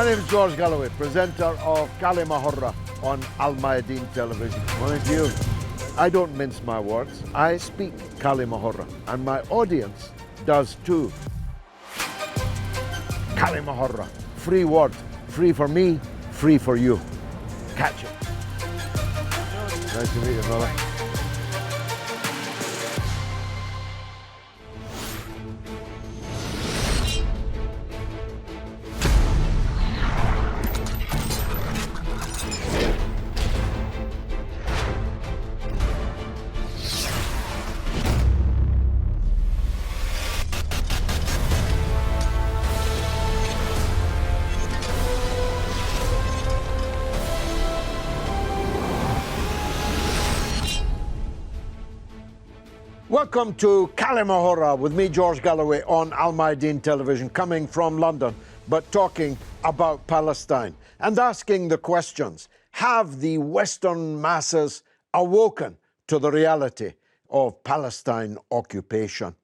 name is George Galloway, presenter of Kalima Horra on Al Mayadeen television. Mind you, I don't mince my words. I speak Kalima Horra, and my audience does too. Kalima Horra, free word, free for me, free for you. Catch it. Nice to meet you, brother. Welcome to Kalima Horra with me, George Galloway, on Al Mayadeen television, coming from London, but talking about Palestine and asking the questions. Have the Western masses awoken to the reality of Palestine occupation?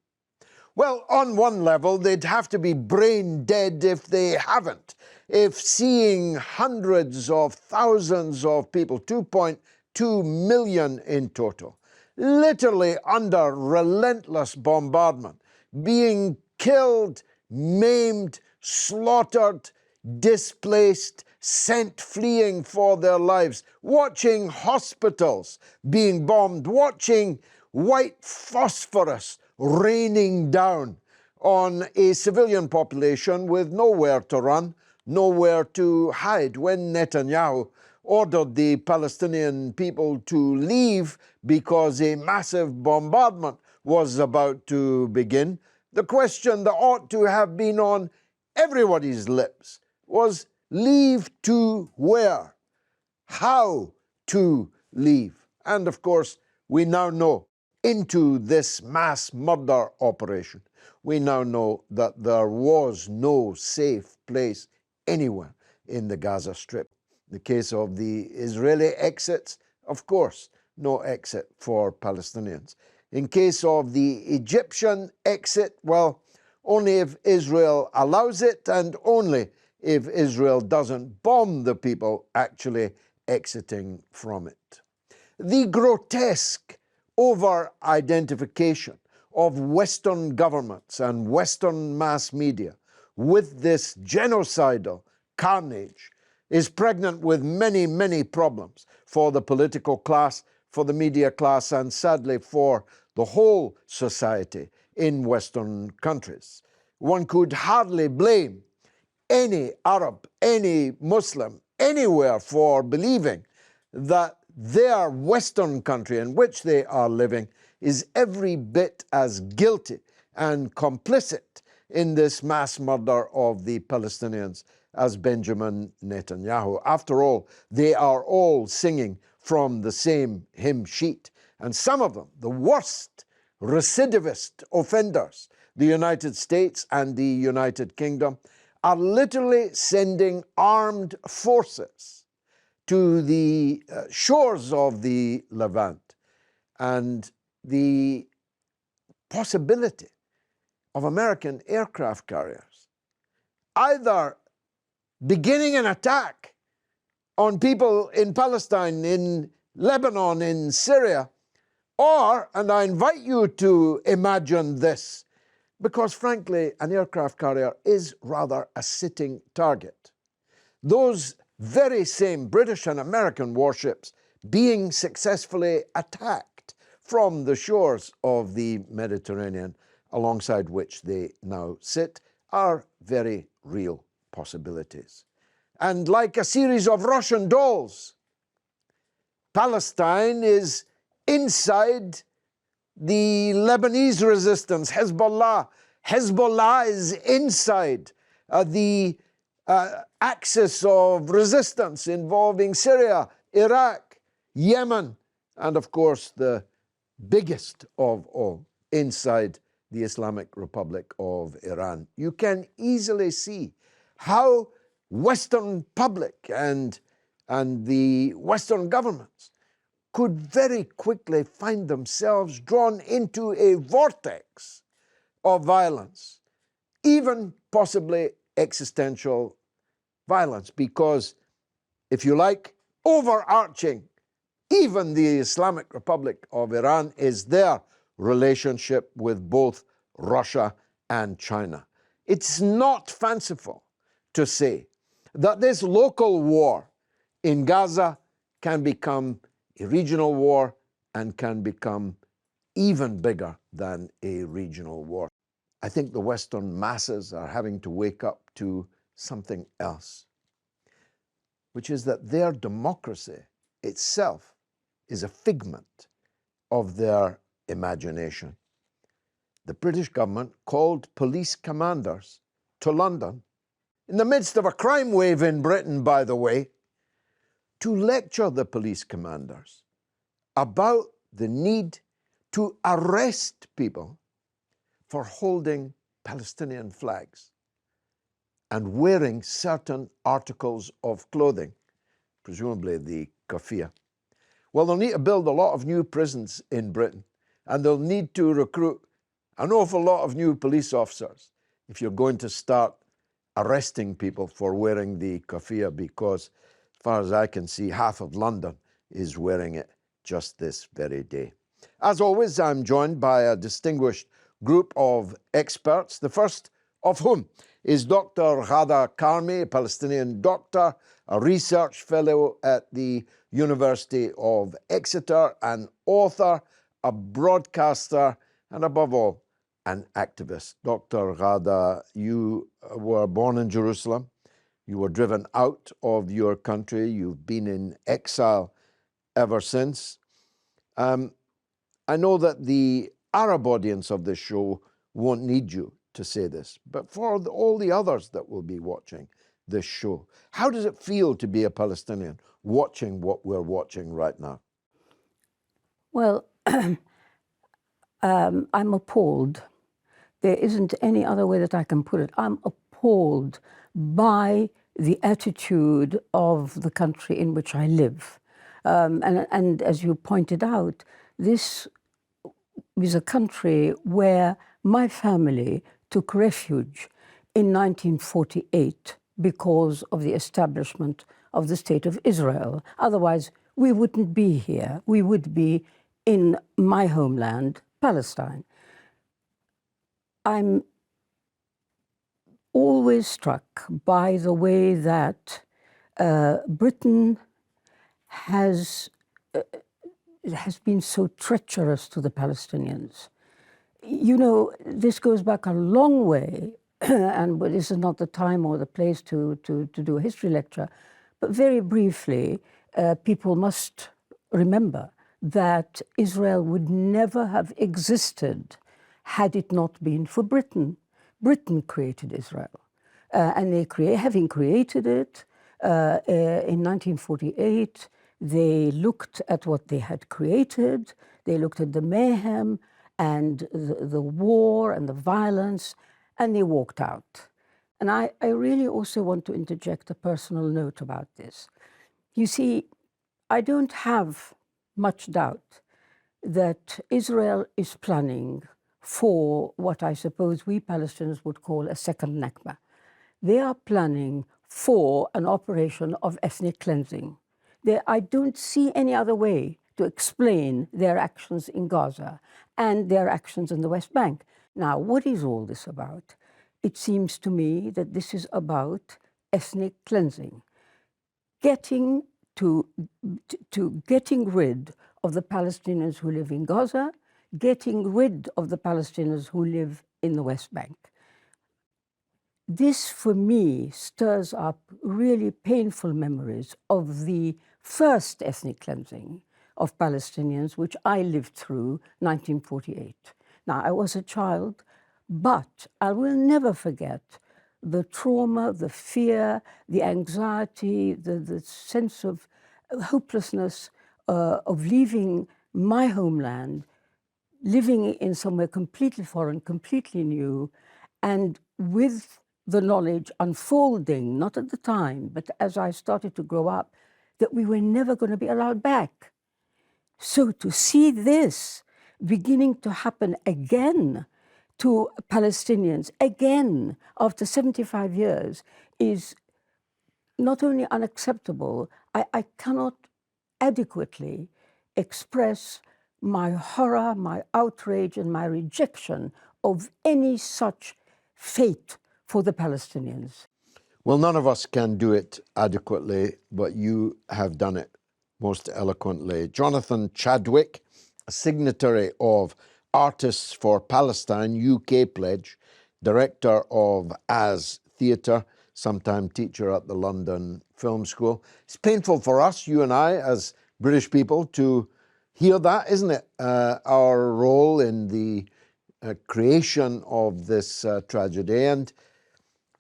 Well, on one level, they'd have to be brain dead if they haven't. If seeing hundreds of thousands of people, 2.2 million in total, literally under relentless bombardment, being killed, maimed, slaughtered, displaced, sent fleeing for their lives, watching hospitals being bombed, watching white phosphorus raining down on a civilian population with nowhere to run, nowhere to hide. When Netanyahu ordered the Palestinian people to leave because a massive bombardment was about to begin, the question that ought to have been on everybody's lips was, leave to where? How to leave? And of course, we now know, into this mass murder operation, we now know that there was no safe place anywhere in the Gaza Strip. In the case of the Israeli exits, of course, no exit for Palestinians. In case of the Egyptian exit, well, only if Israel allows it and only if Israel doesn't bomb the people actually exiting from it. The grotesque over-identification of Western governments and Western mass media with this genocidal carnage is pregnant with many, many problems for the political class, for the media class, and sadly for the whole society in Western countries. One could hardly blame any Arab, any Muslim, anywhere for believing that their Western country in which they are living is every bit as guilty and complicit in this mass murder of the Palestinians as Benjamin Netanyahu. After all, they are all singing from the same hymn sheet. And some of them, the worst recidivist offenders, the United States and the United Kingdom, are literally sending armed forces to the shores of the Levant. And the possibility of American aircraft carriers either beginning an attack on people in Palestine, in Lebanon, in Syria, or, and I invite you to imagine this, because frankly, an aircraft carrier is rather a sitting target. Those very same British and American warships being successfully attacked from the shores of the Mediterranean, alongside which they now sit, are very real possibilities. And like a series of Russian dolls, Palestine is inside the Lebanese resistance, Hezbollah. Hezbollah is inside the axis of resistance involving Syria, Iraq, Yemen, and of course the biggest of all, inside the Islamic Republic of Iran. You can easily see how Western public and the Western governments could very quickly find themselves drawn into a vortex of violence, even possibly existential violence because, if you like, overarching, even the Islamic Republic of Iran, is their relationship with both Russia and China. It's not fanciful to say that this local war in Gaza can become a regional war and can become even bigger than a regional war. I think the Western masses are having to wake up to something else, which is that their democracy itself is a figment of their imagination. The British government called police commanders to London, in the midst of a crime wave in Britain, by the way, to lecture the police commanders about the need to arrest people for holding Palestinian flags and wearing certain articles of clothing, presumably the keffiyeh. Well, they'll need to build a lot of new prisons in Britain, and they'll need to recruit an awful lot of new police officers if you're going to start arresting people for wearing the keffiyeh, because as far as I can see, half of London is wearing it just this very day. As always, I'm joined by a distinguished group of experts, the first of whom is Dr. Ghada Karmi, a Palestinian doctor, a research fellow at the University of Exeter, an author, a broadcaster, and above all, an activist. Dr. Ghada, you were born in Jerusalem. You were driven out of your country. You've been in exile ever since. I know that the Arab audience of this show won't need you to say this, but for all the others that will be watching this show, how does it feel to be a Palestinian watching what we're watching right now? Well, I'm appalled. There isn't any other way that I can put it. I'm appalled by the attitude of the country in which I live. And as you pointed out, this is a country where my family took refuge in 1948 because of the establishment of the State of Israel. Otherwise, we wouldn't be here. We would be in my homeland, Palestine. I'm always struck by the way that Britain has been so treacherous to the Palestinians. You know, this goes back a long way, and this is not the time or the place to do a history lecture, but very briefly, people must remember that Israel would never have existed had it not been for Britain. Britain created Israel, and having created it in 1948, they looked at what they had created, they looked at the mayhem and the war and the violence, and they walked out. And I really also want to interject a personal note about this. You see, I don't have much doubt that Israel is planning for what I suppose we Palestinians would call a second Nakba. They are planning for an operation of ethnic cleansing. I don't see any other way to explain their actions in Gaza and their actions in the West Bank. Now, what is all this about? It seems to me that this is about ethnic cleansing, getting rid of the Palestinians who live in Gaza, getting rid of the Palestinians who live in the West Bank. This, for me, stirs up really painful memories of the first ethnic cleansing of Palestinians, which I lived through 1948. Now, I was a child, but I will never forget the trauma, the fear, the anxiety, the sense of hopelessness of leaving my homeland, living in somewhere completely foreign, completely new, and with the knowledge unfolding, not at the time, but as I started to grow up, that we were never going to be allowed back. So to see this beginning to happen again to Palestinians, again, after 75 years, is not only unacceptable, I cannot adequately express my horror, my outrage, and my rejection of any such fate for the Palestinians. Well, none of us can do it adequately, but you have done it most eloquently. Jonathan Chadwick, a signatory of Artists for Palestine UK pledge, director of As Theatre, sometime teacher at the London Film School. It's painful for us, you and I, as British people, to hear that, isn't it? Our role in the creation of this tragedy. And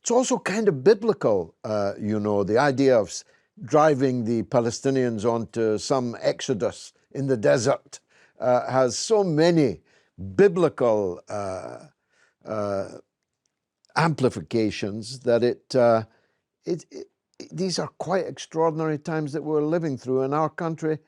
it's also kind of biblical, you know, the idea of driving the Palestinians onto some exodus in the desert has so many biblical amplifications that these are quite extraordinary times that we're living through, and our country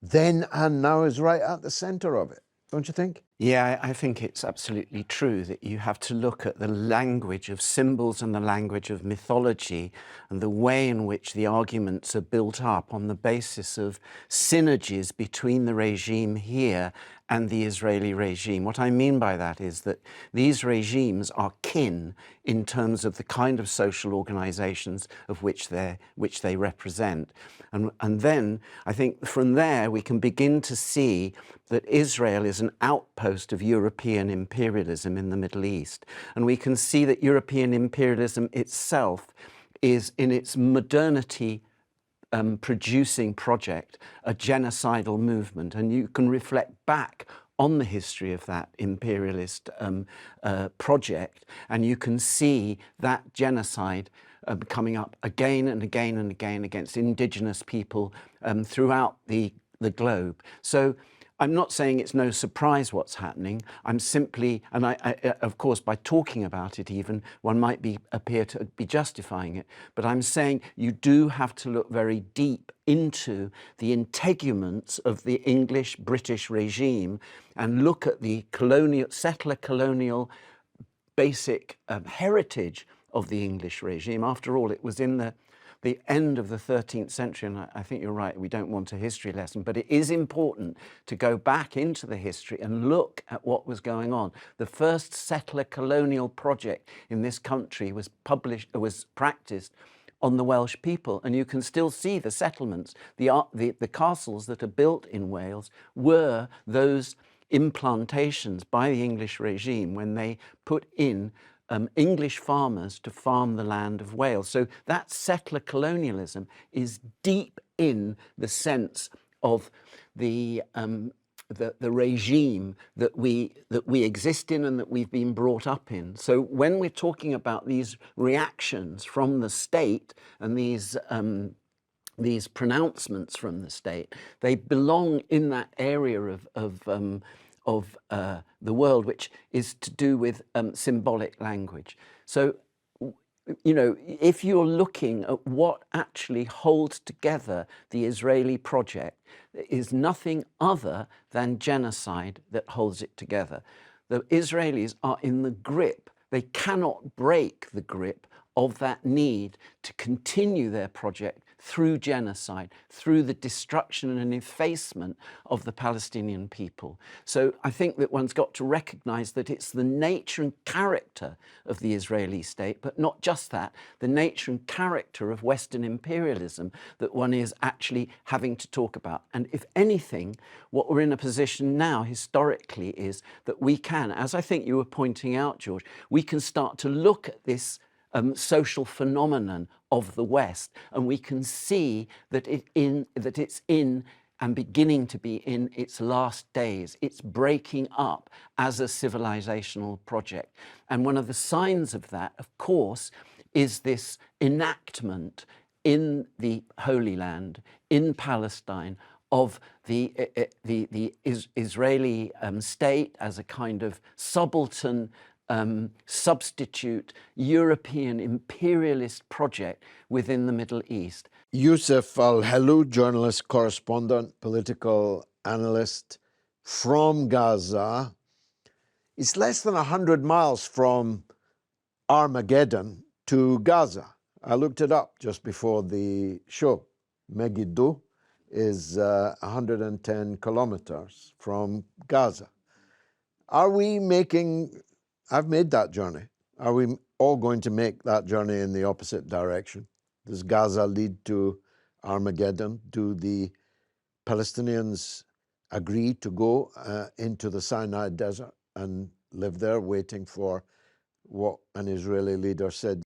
then and now is right at the center of it, don't you think? Yeah, I think it's absolutely true that you have to look at the language of symbols and the language of mythology and the way in which the arguments are built up on the basis of synergies between the regime here and the Israeli regime. What I mean by that is that these regimes are kin in terms of the kind of social organizations of which they represent. And then I think from there we can begin to see that Israel is an outpost of European imperialism in the Middle East. And we can see that European imperialism itself is, in its modernity producing project, a genocidal movement. And you can reflect back on the history of that imperialist project, and you can see that genocide coming up again and again and again against indigenous people throughout the globe. So I'm not saying it's no surprise what's happening. I'm simply, and I of course, by talking about it even, one might appear to be justifying it, but I'm saying you do have to look very deep into the integuments of the English-British regime and look at the settler colonial basic heritage of the English regime. After all, it was in the end of the 13th century, and I think you're right, we don't want a history lesson, but it is important to go back into the history and look at what was going on. The first settler colonial project in this country was practiced on the Welsh people, and you can still see the settlements. The castles that are built in Wales were those implantations by the English regime when they put in English farmers to farm the land of Wales. So that settler colonialism is deep in the sense of the regime that we exist in and that we've been brought up in. So when we're talking about these reactions from the state and these pronouncements from the state, they belong in that area of the world, which is to do with symbolic language. So, you know, if you're looking at what actually holds together the Israeli project, there is nothing other than genocide that holds it together. The Israelis are in the grip. They cannot break the grip of that need to continue their project through genocide, through the destruction and effacement of the Palestinian people. So I think that one's got to recognize that it's the nature and character of the Israeli state, but not just that, the nature and character of Western imperialism that one is actually having to talk about. And if anything, what we're in a position now historically is that we can, as I think you were pointing out, George, we can start to look at this social phenomenon of the West, and we can see that it's in and beginning to be in its last days. It's breaking up as a civilizational project. And one of the signs of that, of course, is this enactment in the Holy Land, in Palestine, of the Israeli state as a kind of subaltern substitute European imperialist project within the Middle East. Yusuf Al-Helou, journalist, correspondent, political analyst from Gaza. It's less than 100 miles from Armageddon to Gaza. I looked it up just before the show. Megiddo is 110 kilometers from Gaza. Are we making, I've made that journey. Are we all going to make that journey in the opposite direction? Does Gaza lead to Armageddon? Do the Palestinians agree to go into the Sinai desert and live there waiting for what an Israeli leader said,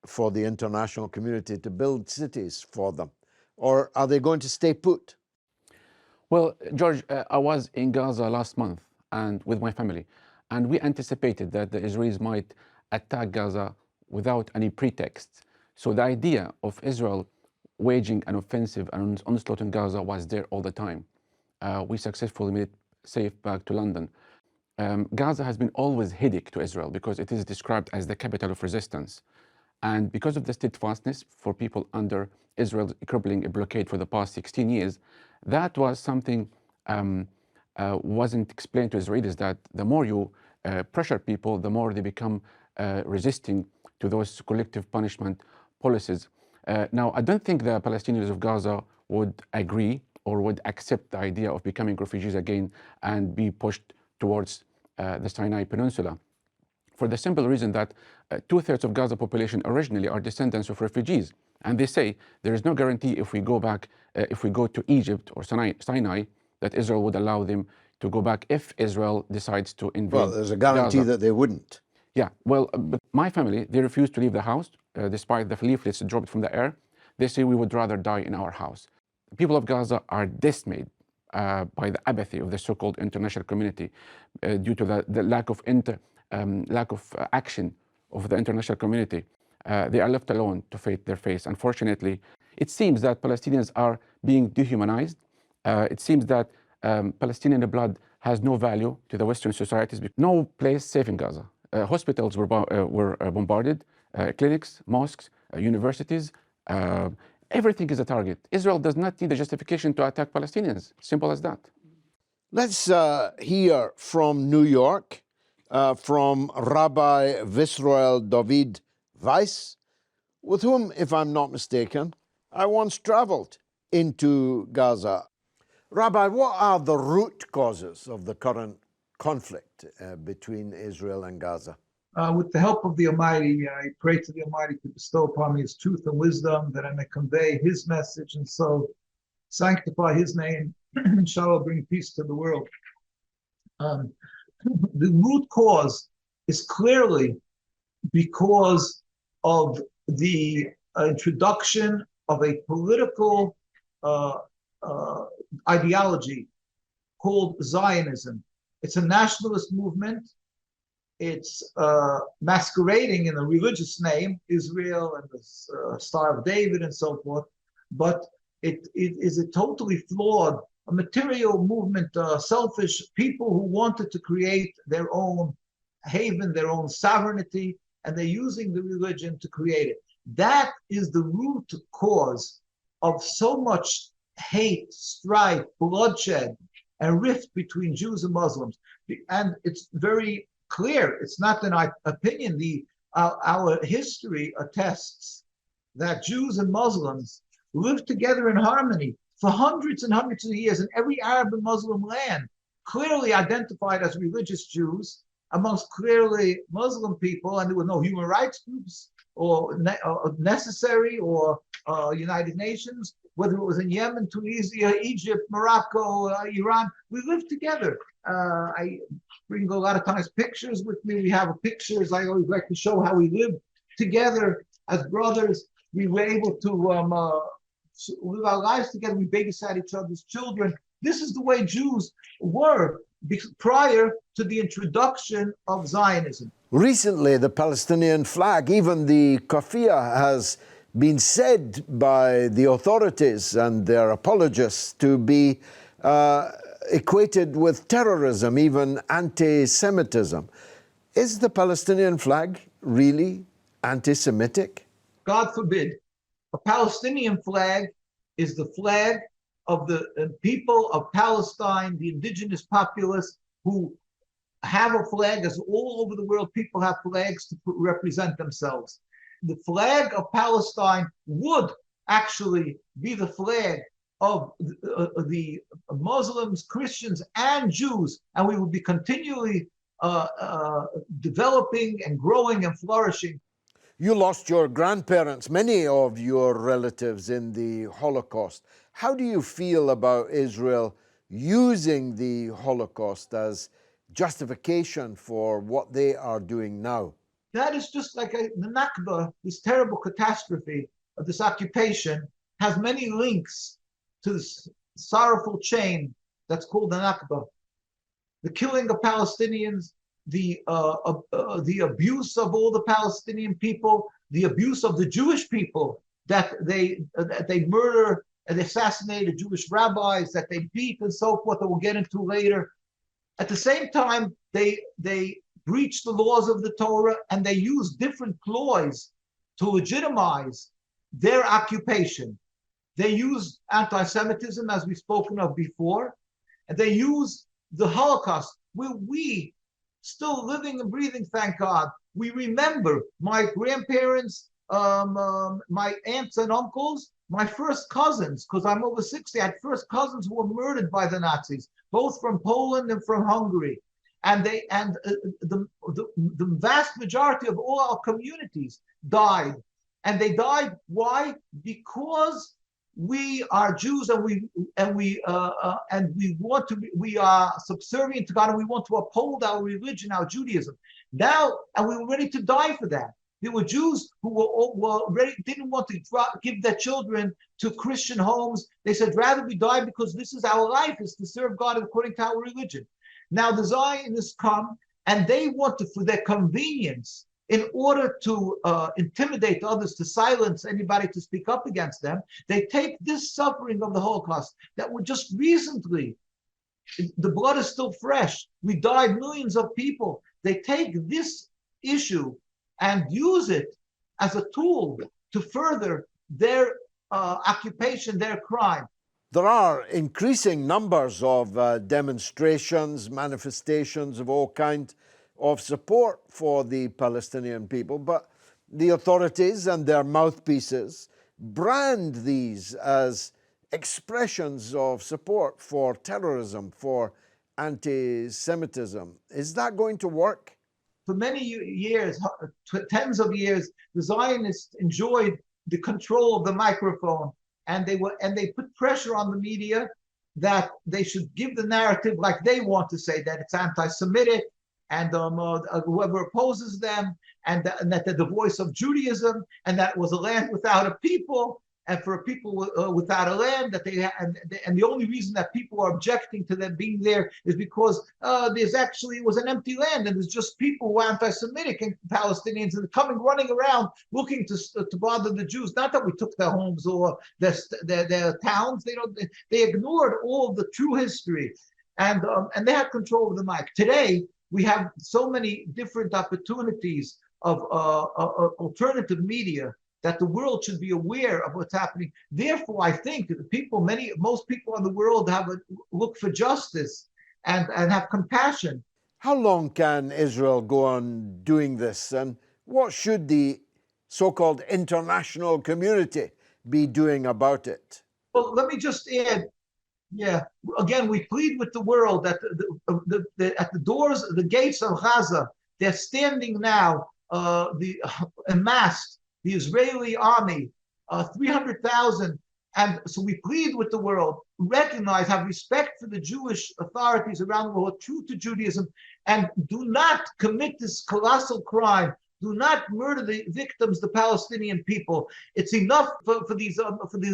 for the international community to build cities for them? Or are they going to stay put? Well, George, I was in Gaza last month and with my family, and we anticipated that the Israelis might attack Gaza without any pretext. So the idea of Israel waging an offensive and onslaught in Gaza was there all the time. We successfully made it safe back to London. Gaza has been always headache to Israel because it is described as the capital of resistance. And because of the steadfastness for people under Israel's crippling blockade for the past 16 years, that was something wasn't explained to Israelis, that the more you pressure people, the more they become resisting to those collective punishment policies. Now, I don't think the Palestinians of Gaza would agree or would accept the idea of becoming refugees again and be pushed towards the Sinai Peninsula, for the simple reason that 2/3 of Gaza population originally are descendants of refugees. And they say there is no guarantee if we go back, if we go to Egypt or Sinai, that Israel would allow them to go back if Israel decides to invade Well, there's a guarantee Gaza. that they wouldn't. Yeah, well, but my family, they refused to leave the house despite the leaflets dropped from the air. They say we would rather die in our house. The people of Gaza are dismayed by the apathy of the so-called international community due to the lack of action of the international community. They are left alone to face their fate. Unfortunately, it seems that Palestinians are being dehumanized. It seems that Palestinian blood has no value to the Western societies. No place safe in Gaza. Hospitals were bombarded, clinics, mosques, universities. Everything is a target. Israel does not need a justification to attack Palestinians. Simple as that. Let's hear from New York, from Rabbi Visroel David Weiss, with whom, if I'm not mistaken, I once traveled into Gaza. Rabbi, what are the root causes of the current conflict between Israel and Gaza? With the help of the Almighty, I pray to the Almighty to bestow upon me His truth and wisdom, that I may convey His message and so sanctify His name, and shall bring peace to the world. The root cause is clearly because of the introduction of a political ideology called Zionism. It's a nationalist movement. It's masquerading in a religious name, Israel and the Star of David and so forth, but it is a totally flawed, a material movement, selfish people who wanted to create their own haven, their own sovereignty, and they're using the religion to create it. That is the root cause of so much hate, strife, bloodshed, and rift between Jews and Muslims. And it's very clear, it's not an opinion, our history attests that Jews and Muslims lived together in harmony for hundreds and hundreds of years in every Arab and Muslim land, clearly identified as religious Jews amongst clearly Muslim people, and there were no human rights groups or necessary or United Nations, whether it was in Yemen, Tunisia, Egypt, Morocco, Iran. We lived together. I bring a lot of times pictures with me. We have pictures. I always like to show how we lived together as brothers. We were able to live our lives together. We babysat each other's children. This is the way Jews were prior to the introduction of Zionism. Recently, the Palestinian flag, even the kafia, has been said by the authorities and their apologists to be equated with terrorism, even anti-Semitism. Is the Palestinian flag really anti-Semitic? God forbid. A Palestinian flag is the flag of the people of Palestine, the indigenous populace, who have a flag, as all over the world people have flags to represent themselves. the flag of Palestine would actually be the flag of the Muslims, Christians, and Jews, and we would be continually developing and growing and flourishing. You lost your grandparents, many of your relatives in the Holocaust. How do you feel about Israel using the Holocaust as justification for what they are doing now? That is just like the Nakba, this terrible catastrophe of this occupation, has many links to this sorrowful chain that's called the Nakba. The killing of Palestinians, the abuse of all the Palestinian people, the abuse of the Jewish people, that they murder and assassinated Jewish rabbis, that they beat and so forth, that we'll get into later. At the same time, they breach the laws of the Torah, and they use different ploys to legitimize their occupation. They use anti-Semitism, as we've spoken of before, and they use the Holocaust, where we, still living and breathing, thank God, we remember my grandparents, my aunts and uncles, my first cousins, because I'm over 60, I had first cousins who were murdered by the Nazis, both from Poland and from Hungary. And the vast majority of all our communities died. And they died, why? Because we are Jews, and we are subservient to God, and we want to uphold our religion, our Judaism. Now, and we were ready to die for that. There were Jews who were ready, didn't want to give their children to Christian homes. They said, rather we die, because this is our life, is to serve God according to our religion. Now the Zionists come, and they want to, for their convenience, in order to intimidate others, to silence anybody to speak up against them, they take this suffering of the Holocaust that were just recently, the blood is still fresh, we died, millions of people. They take this issue and use it as a tool to further their occupation, their crime. There are increasing numbers of demonstrations, manifestations of all kinds of support for the Palestinian people, but the authorities and their mouthpieces brand these as expressions of support for terrorism, for anti-Semitism. Is that going to work? For many years, tens of years, the Zionists enjoyed the control of the microphone, and they put pressure on the media that they should give the narrative like they want to say, that it's anti-Semitic, and whoever opposes them, and that they're the voice of Judaism, and that was a land without a people, and for a people without a land, that and the only reason that people are objecting to them being there is because it was an empty land, and there's just people who are anti-Semitic and Palestinians, and running around looking to bother the Jews. Not that we took their homes or their towns. They ignored all of the true history, and they had control of the mic. Today we have so many different opportunities of alternative media that the world should be aware of what's happening. Therefore, I think that most people in the world look for justice and have compassion. How long can Israel go on doing this, and what should the so-called international community be doing about it? Well, let me just add, again, we plead with the world that at the doors, the gates of Gaza, they're standing now, amassed, the Israeli army, 300,000. And so we plead with the world, recognize, have respect for the Jewish authorities around the world, true to Judaism, and do not commit this colossal crime. Do not murder the victims, the Palestinian people. It's enough for these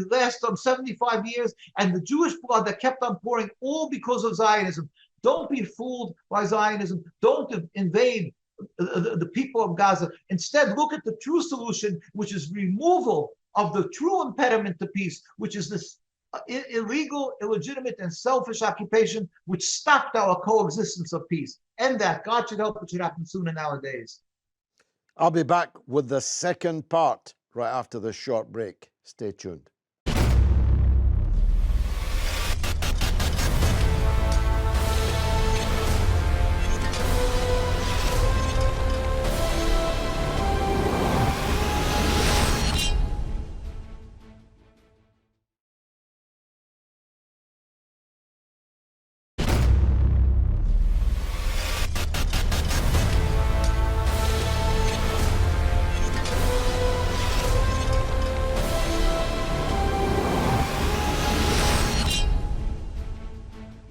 last 75 years, and the Jewish blood that kept on pouring, all because of Zionism. Don't be fooled by Zionism. Don't invade the people of Gaza. Instead, look at the true solution, which is removal of the true impediment to peace, which is this illegal, illegitimate, and selfish occupation which stopped our coexistence of peace. And that, God should help, it should happen sooner nowadays. I'll be back with the second part right after this short break. Stay tuned.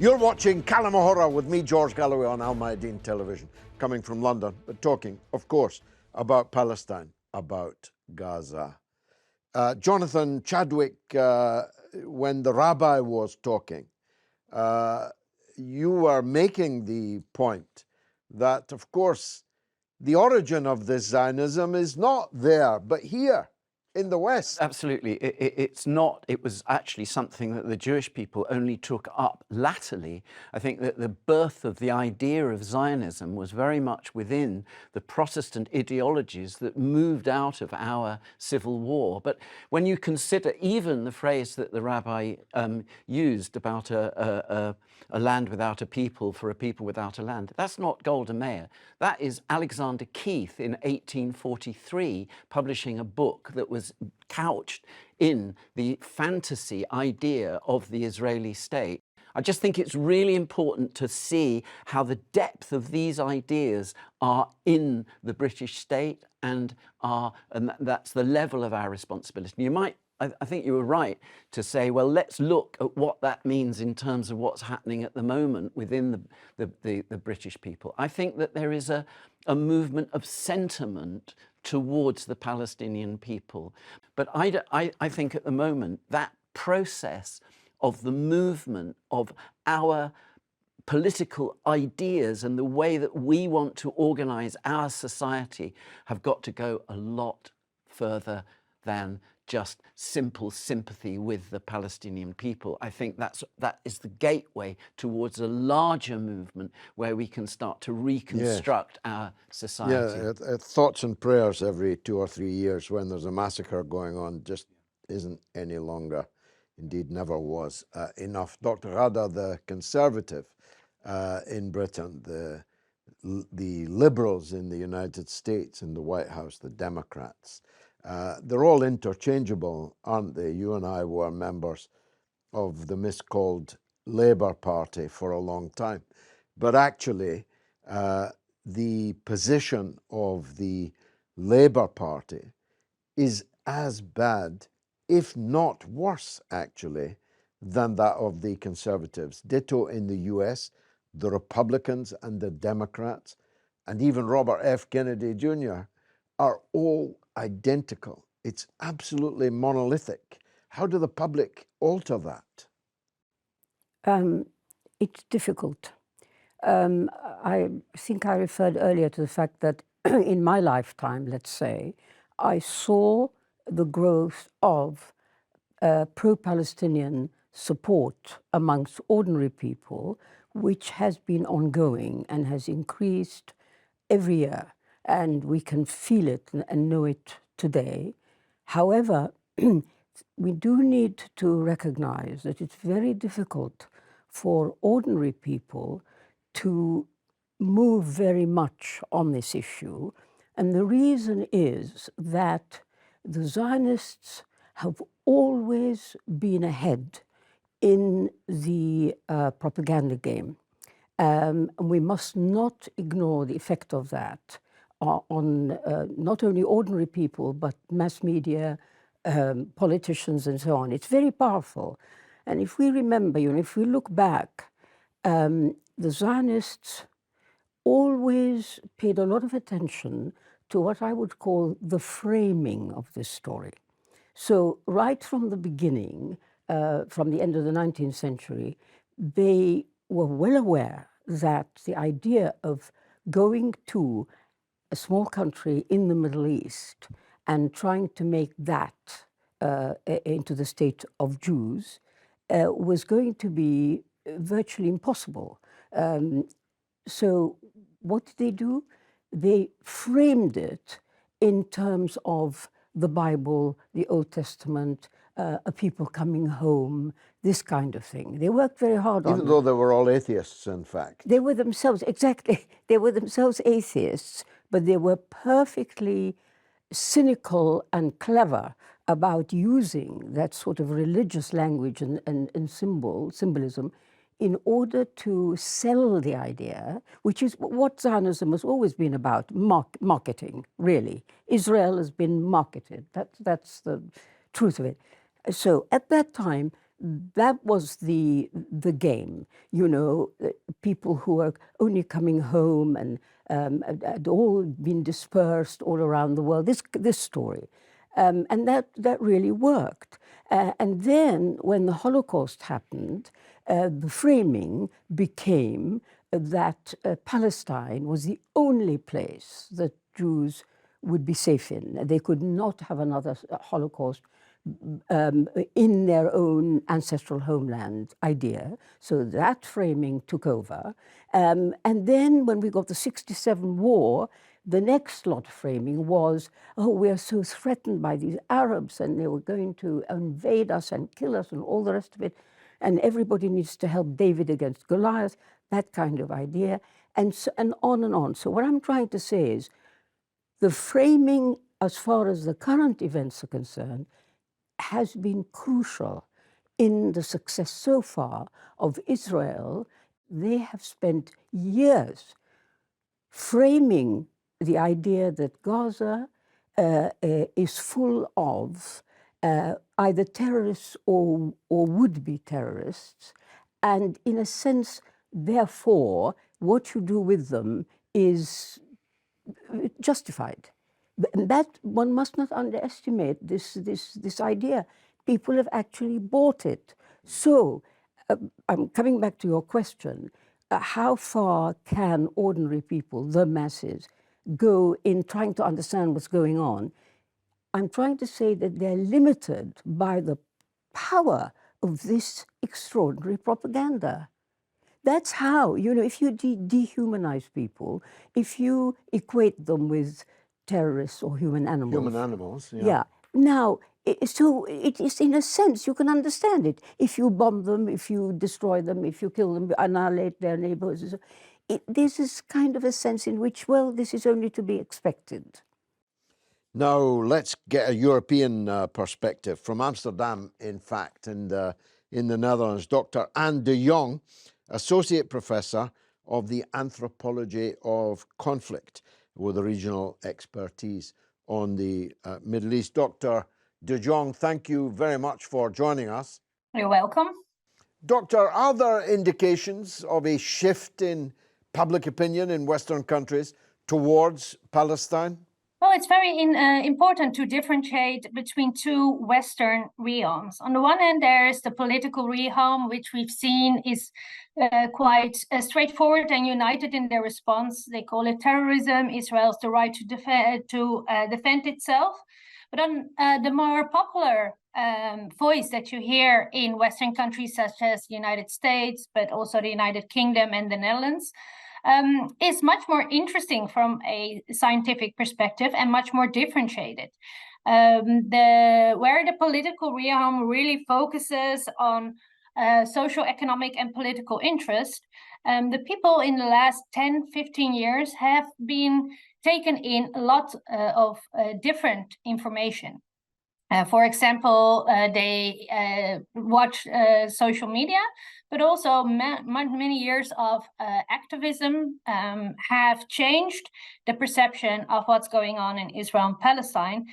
You're watching Kalima Horra with me, George Galloway, on Al Mayadeen television, coming from London, but talking, of course, about Palestine, about Gaza. Jonathan Chadwick, when the rabbi was talking, you were making the point that, of course, the origin of this Zionism is not there, but here in the West. Absolutely. It's not. It was actually something that the Jewish people only took up latterly. I think that the birth of the idea of Zionism was very much within the Protestant ideologies that moved out of our civil war. But when you consider even the phrase that the rabbi used about a land without a people for a people without a land, that's not Golda Meir. That is Alexander Keith in 1843 publishing a book that was couched in the fantasy idea of the Israeli state. I just think it's really important to see how the depth of these ideas are in the British state and that's the level of our responsibility. You might, I think you were right to say, well, let's look at what that means in terms of what's happening at the moment within the British people. I think that there is a movement of sentiment towards the Palestinian people. But I think at the moment that process of the movement of our political ideas and the way that we want to organize our society have got to go a lot further than just simple sympathy with the Palestinian people. I think that is the gateway towards a larger movement where we can start to reconstruct our society. Yeah, thoughts and prayers every 2 or 3 years when there's a massacre going on just isn't any longer, indeed never was, enough. Dr. Ghada, the Conservative in Britain, the Liberals in the United States, in the White House, the Democrats, they're all interchangeable, aren't they? You and I were members of the miscalled Labour Party for a long time. But actually, the position of the Labour Party is as bad, if not worse, actually, than that of the Conservatives. Ditto in the US, the Republicans and the Democrats, and even Robert F. Kennedy Jr. are all identical. It's absolutely monolithic. How do the public alter that? It's difficult. I think I referred earlier to the fact that in my lifetime, let's say, I saw the growth of pro-Palestinian support amongst ordinary people, which has been ongoing and has increased every year. And we can feel it and know it today. However, we do need to recognize that it's very difficult for ordinary people to move very much on this issue. And the reason is that the Zionists have always been ahead in the propaganda game. And we must not ignore the effect of that on not only ordinary people, but mass media, politicians and so on. It's very powerful. And if we remember, if we look back, the Zionists always paid a lot of attention to what I would call the framing of this story. So right from the beginning, from the end of the 19th century, they were well aware that the idea of going to a small country in the Middle East and trying to make that into the state of Jews was going to be virtually impossible. So what did they do? They framed it in terms of the Bible, the Old Testament, a people coming home, this kind of thing. They worked very hard on it. Even though they were all atheists, in fact. They were themselves, exactly, they were themselves atheists, but they were perfectly cynical and clever about using that sort of religious language and symbolism in order to sell the idea, which is what Zionism has always been about, marketing, really. Israel has been marketed. That's the truth of it. So at that time, that was the game. You know, people who are only coming home and had all been dispersed all around the world. This story, and that really worked. And then when the Holocaust happened, the framing became that Palestine was the only place that Jews would be safe in. They could not have another Holocaust in their own ancestral homeland idea. So that framing took over. And then when we got the '67 war, the next lot of framing was, oh, we are so threatened by these Arabs and they were going to invade us and kill us and all the rest of it. And everybody needs to help David against Goliath, that kind of idea, and on and on. So what I'm trying to say is the framing, as far as the current events are concerned, has been crucial in the success so far of Israel. They have spent years framing the idea that Gaza is full of either terrorists or would-be terrorists, and in a sense, therefore, what you do with them is justified. And that one must not underestimate this idea. People have actually bought it. So I'm coming back to your question. How far can ordinary people, the masses, go in trying to understand what's going on? I'm trying to say that they're limited by the power of this extraordinary propaganda. That's how, you know, if you dehumanize people, if you equate them with terrorists or human animals. Human animals, yeah. Yeah. Now, so it is, in a sense, you can understand it. If you bomb them, if you destroy them, if you kill them, annihilate their neighbors. This is kind of a sense in which, well, this is only to be expected. Now, let's get a European perspective from Amsterdam, in fact, and in the Netherlands. Dr. Anne de Jong, Associate Professor of the Anthropology of Conflict, with a regional expertise on the Middle East. Dr. de Jong, thank you very much for joining us. You're welcome. Doctor, are there indications of a shift in public opinion in Western countries towards Palestine? Well, it's very important to differentiate between two Western realms. On the one hand, there's the political realm, which we've seen is quite straightforward and united in their response. They call it terrorism. Israel's the right to defend itself. But on the more popular voice that you hear in Western countries such as the United States, but also the United Kingdom and the Netherlands, is much more interesting from a scientific perspective and much more differentiated. Where the political realm really focuses on social, economic, and political interest, the people in the last 10, 15 years have been taken in a lot of different information. For example, they watch social media, but also many years of activism have changed the perception of what's going on in Israel and Palestine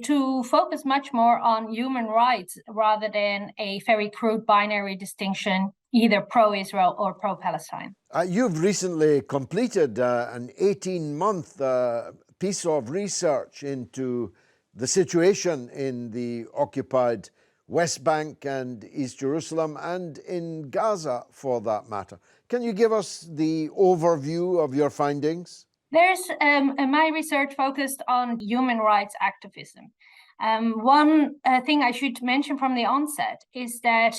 to focus much more on human rights rather than a very crude binary distinction, either pro-Israel or pro-Palestine. You've recently completed an 18-month piece of research into the situation in the occupied West Bank and East Jerusalem, and in Gaza for that matter. Can you give us the overview of your findings? There's my research focused on human rights activism. One thing I should mention from the onset is that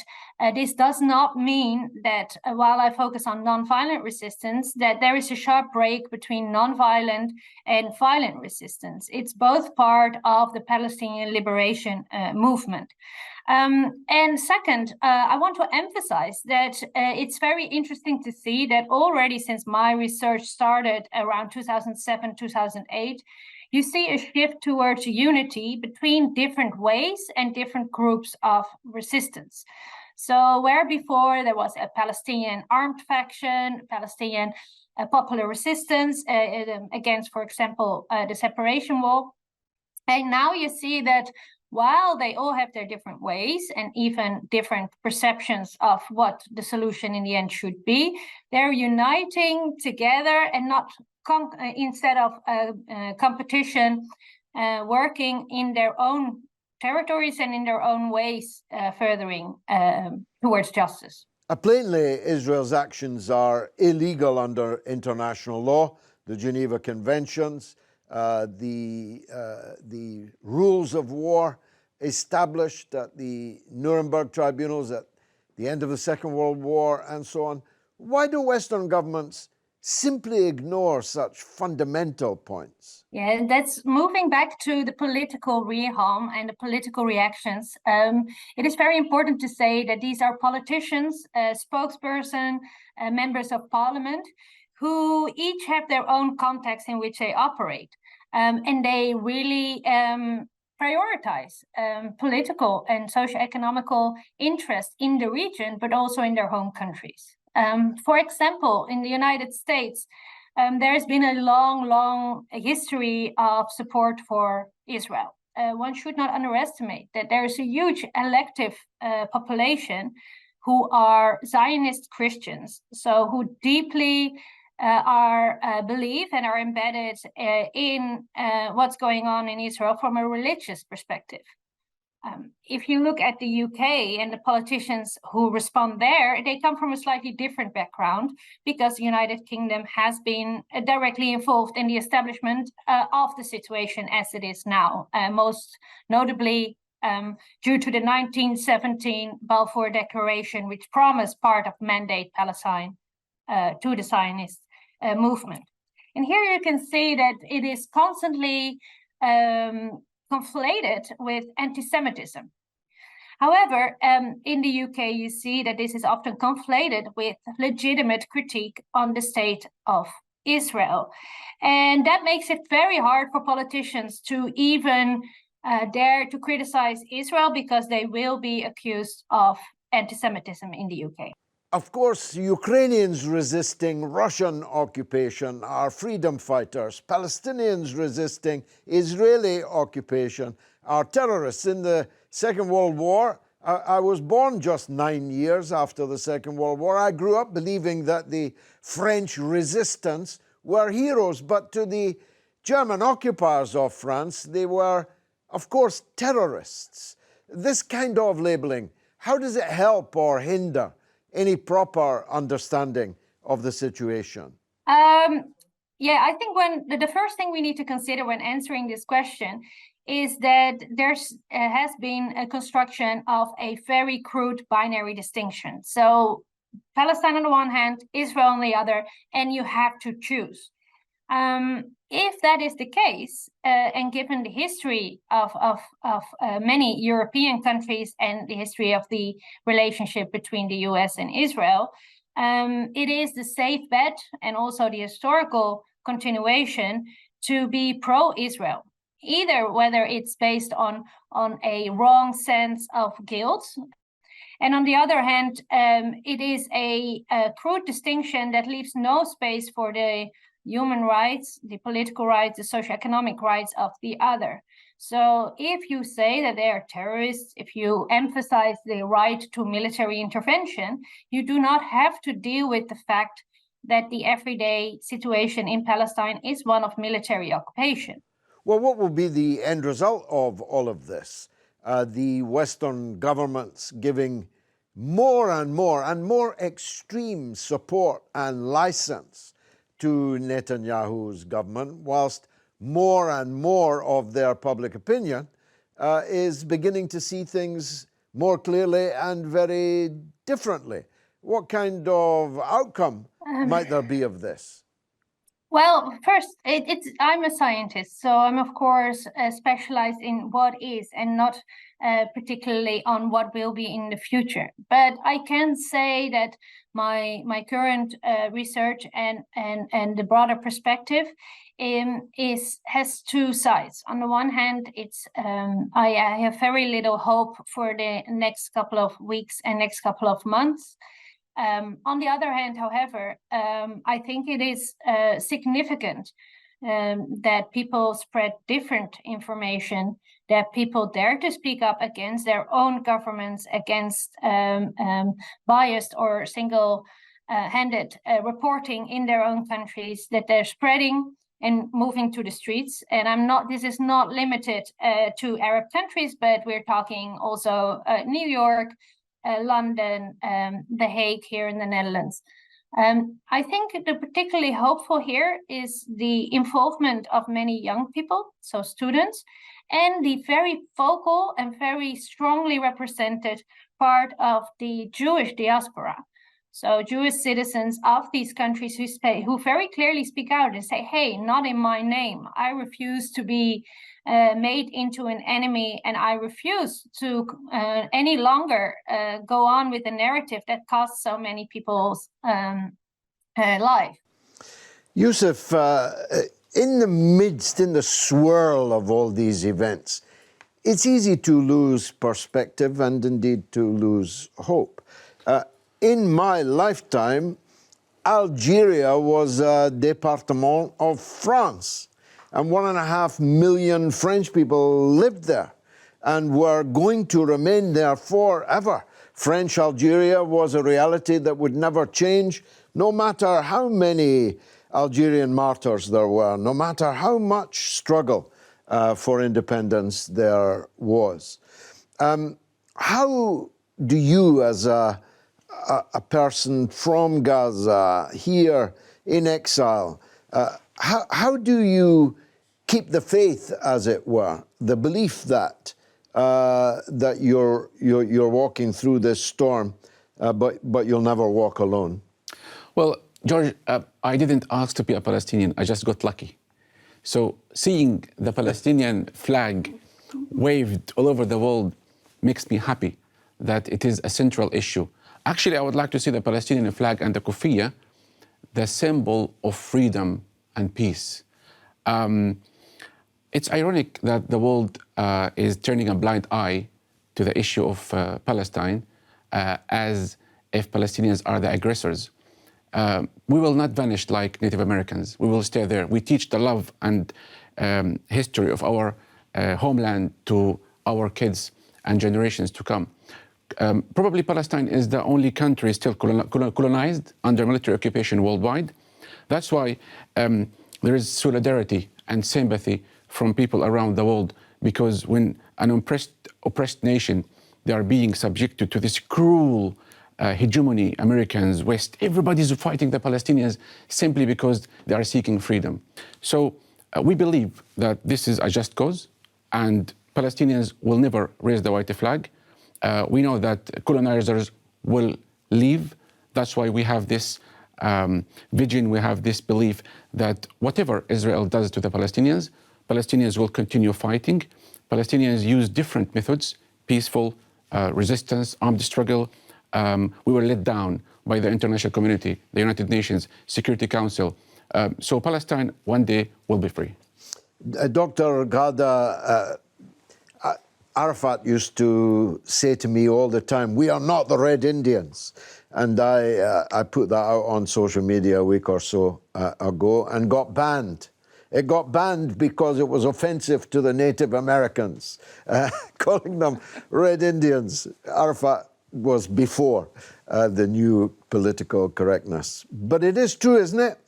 this does not mean that while I focus on nonviolent resistance, that there is a sharp break between nonviolent and violent resistance. It's both part of the Palestinian liberation movement. And second, I want to emphasize that it's very interesting to see that already since my research started around 2007, 2008, you see a shift towards unity between different ways and different groups of resistance. So where before there was a Palestinian armed faction, Palestinian popular resistance against, for example, the separation wall, and now you see that while they all have their different ways and even different perceptions of what the solution in the end should be, they're uniting together and not instead of competition, working in their own territories and in their own ways, furthering towards justice. Plainly, Israel's actions are illegal under international law, the Geneva Conventions, the rules of war established at the Nuremberg tribunals at the end of the Second World War, and so on. Why do Western governments simply ignore such fundamental points? Yeah, that's moving back to the political realm and the political reactions. It is very important to say that these are politicians, spokesperson, members of parliament, who each have their own context in which they operate. And they really prioritize political and socio-economical interest in the region, but also in their home countries. For example, in the United States, there has been a long history of support for Israel. One should not underestimate that there is a huge elective population who are Zionist Christians, so who deeply believe and are embedded in what's going on in Israel from a religious perspective. If you look at the UK and the politicians who respond there, they come from a slightly different background because the United Kingdom has been directly involved in the establishment of the situation as it is now, most notably due to the 1917 Balfour Declaration, which promised part of mandate Palestine to the Zionist movement. And here you can see that it is constantly conflated with anti-Semitism. However, in the UK, you see that this is often conflated with legitimate critique on the state of Israel. And that makes it very hard for politicians to even dare to criticize Israel because they will be accused of anti-Semitism in the UK. Of course, Ukrainians resisting Russian occupation are freedom fighters. Palestinians resisting Israeli occupation are terrorists. In the Second World War, I was born just 9 years after the Second World War. I grew up believing that the French resistance were heroes, but to the German occupiers of France, they were, of course, terrorists. This kind of labeling, how does it help or hinder any proper understanding of the situation? Yeah, I think the first thing we need to consider when answering this question is that there's has been a construction of a very crude binary distinction. So Palestine on the one hand, Israel on the other, and you have to choose. If that is the case, and given the history of many European countries and the history of the relationship between the US and Israel, it is the safe bet and also the historical continuation to be pro-Israel, either whether it's based on a wrong sense of guilt. And on the other hand, it is a crude distinction that leaves no space for the human rights, the political rights, the socioeconomic rights of the other. So if you say that they are terrorists, if you emphasize the right to military intervention, you do not have to deal with the fact that the everyday situation in Palestine is one of military occupation. Well, what will be the end result of all of this? The Western governments giving more and more extreme support and license to Netanyahu's government, whilst more and more of their public opinion is beginning to see things more clearly and very differently. What kind of outcome might there be of this? Well, first, I'm a scientist, so I'm of course specialized in what is and not particularly on what will be in the future. But I can say that my current research and the broader perspective has two sides. On the one hand, I have very little hope for the next couple of weeks and next couple of months. On the other hand, however, I think it is significant that people spread different information, that people dare to speak up against their own governments, against biased or single-handed reporting in their own countries, that they're spreading and moving to the streets. And this is not limited to Arab countries, but we're talking also New York, London, The Hague here in the Netherlands. I think the particularly hopeful here is the involvement of many young people, so students, and the very vocal and very strongly represented part of the Jewish diaspora. So Jewish citizens of these countries who very clearly speak out and say, hey, not in my name. I refuse to be made into an enemy, and I refuse to any longer go on with the narrative that costs so many people's life. Yusuf, in the swirl of all these events, it's easy to lose perspective and indeed to lose hope. In my lifetime, Algeria was a département of France, and 1.5 million French people lived there and were going to remain there forever. French Algeria was a reality that would never change, no matter how many Algerian martyrs there were, no matter how much struggle for independence there was. How do you, as a person from Gaza, here in exile, how do you keep the faith, as it were, the belief that that you're walking through this storm, but you'll never walk alone? Well, George, I didn't ask to be a Palestinian. I just got lucky. So seeing the Palestinian flag waved all over the world makes me happy that it is a central issue. Actually, I would like to see the Palestinian flag and the kufiya, the symbol of freedom and peace. It's ironic that the world is turning a blind eye to the issue of Palestine as if Palestinians are the aggressors. We will not vanish like Native Americans. We will stay there. We teach the love and history of our homeland to our kids and generations to come. Probably Palestine is the only country still colonized under military occupation worldwide. That's why there is solidarity and sympathy from people around the world, because when an oppressed nation, they are being subjected to this cruel hegemony, Americans, West, everybody's fighting the Palestinians simply because they are seeking freedom. So we believe that this is a just cause, and Palestinians will never raise the white flag. We know that colonizers will leave. That's why we have this vision, we have this belief that whatever Israel does to the Palestinians, Palestinians will continue fighting. Palestinians use different methods, peaceful resistance, armed struggle. We were let down by the international community, the United Nations, Security Council. So Palestine one day will be free. Dr. Ghada, Arafat used to say to me all the time, we are not the Red Indians. And I put that out on social media a week or so ago and got banned. It got banned because it was offensive to the Native Americans, calling them Red Indians. Arafat was before the new political correctness. But it is true, isn't it,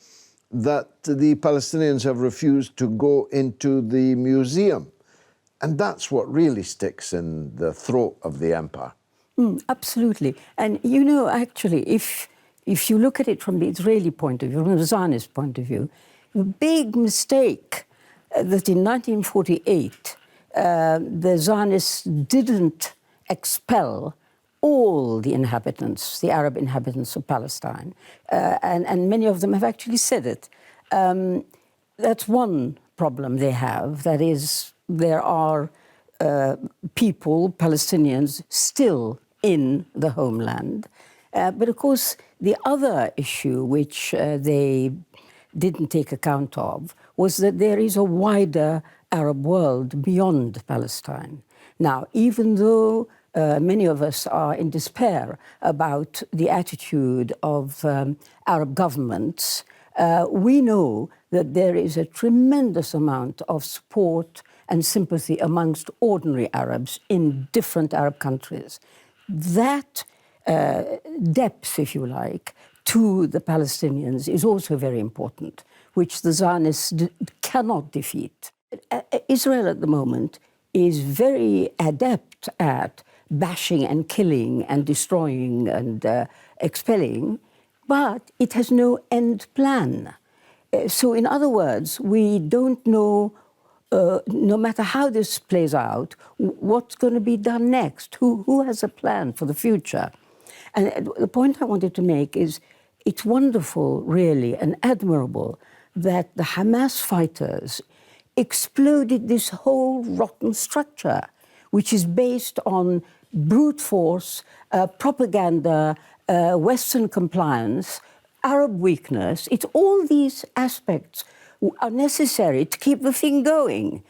that the Palestinians have refused to go into the museum. And that's what really sticks in the throat of the empire. Absolutely. And you know, actually, if you look at it from the Israeli point of view, from the Zionist point of view, the big mistake that in 1948 the Zionists didn't expel all the inhabitants, the Arab inhabitants of Palestine, and many of them have actually said it. That's one problem they have, that is, there are people, Palestinians, still in the homeland. But of course, the other issue which they didn't take account of was that there is a wider Arab world beyond Palestine. Now, even though many of us are in despair about the attitude of Arab governments, we know that there is a tremendous amount of support and sympathy amongst ordinary Arabs in different Arab countries. That depth, if you like, to the Palestinians is also very important, which the Zionists cannot defeat. Israel at the moment is very adept at bashing and killing and destroying and expelling, but it has no end plan. So in other words, we don't know, no matter how this plays out, what's going to be done next, who has a plan for the future. And the point I wanted to make is it's wonderful, really, and admirable that the Hamas fighters exploded this whole rotten structure, which is based on brute force, propaganda, Western compliance, Arab weakness. It's all these aspects are necessary to keep the thing going.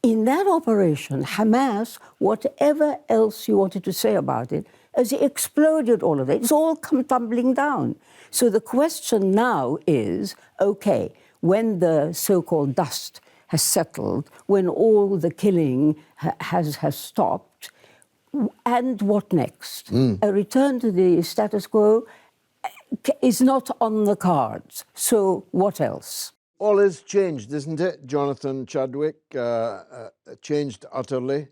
In that operation, Hamas, whatever else you wanted to say about it, has exploded all of it. It's all come tumbling down. So the question now is, okay, when the so-called dust has settled, when all the killing has stopped, and what next? A return to the status quo is not on the cards. So what else? All is changed, isn't it, Jonathan Chadwick? Changed utterly.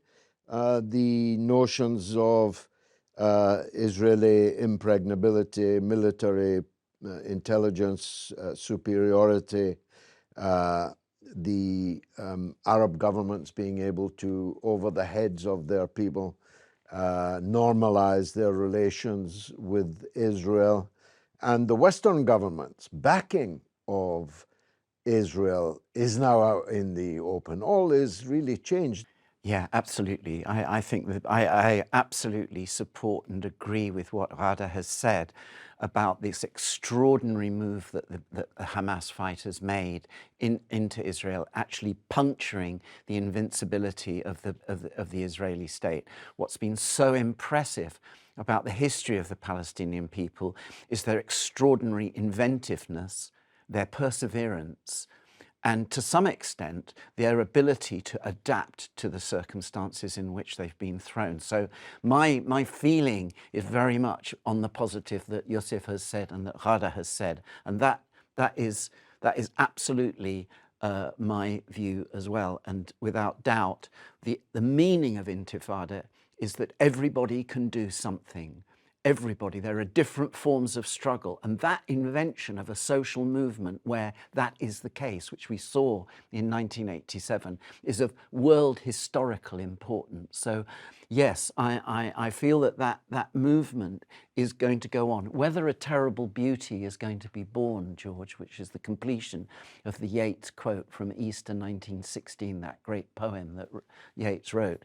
The notions of Israeli impregnability, military intelligence superiority, the Arab governments being able to, over the heads of their people, normalize their relations with Israel, and the Western governments backing of Israel is now out in the open. All is really changed. Yeah, absolutely. I think that I absolutely support and agree with what Ghada has said about this extraordinary move that the Hamas fighters made into Israel, actually puncturing the invincibility of the Israeli state. What's been so impressive about the history of the Palestinian people is their extraordinary inventiveness, their perseverance, and to some extent, their ability to adapt to the circumstances in which they've been thrown. So my feeling is very much on the positive that Yusuf has said and that Ghada has said. And that is absolutely my view as well. And without doubt, the meaning of Intifada is that everybody can do something. Everybody, there are different forms of struggle, and that invention of a social movement where that is the case, which we saw in 1987, is of world historical importance. So yes, I feel that movement is going to go on. Whether a terrible beauty is going to be born, George, which is the completion of the Yeats quote from Easter 1916, that great poem that Yeats wrote,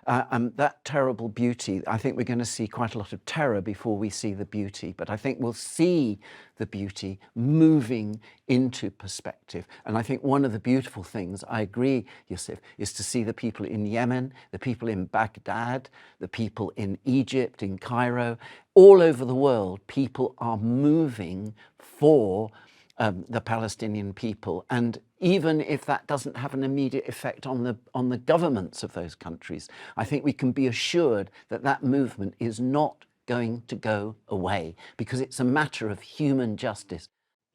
that terrible beauty, I think we're going to see quite a lot of terror before we see the beauty, but I think we'll see the beauty moving into perspective. And I think one of the beautiful things, I agree, Yusuf, is to see the people in Yemen, the people in Baghdad, the people in Egypt, in Cairo, all over the world, people are moving for the Palestinian people. And even if that doesn't have an immediate effect on the governments of those countries, I think we can be assured that that movement is not going to go away, because it's a matter of human justice.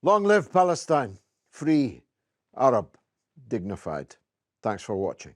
Long live Palestine, free, Arab, dignified. Thanks for watching.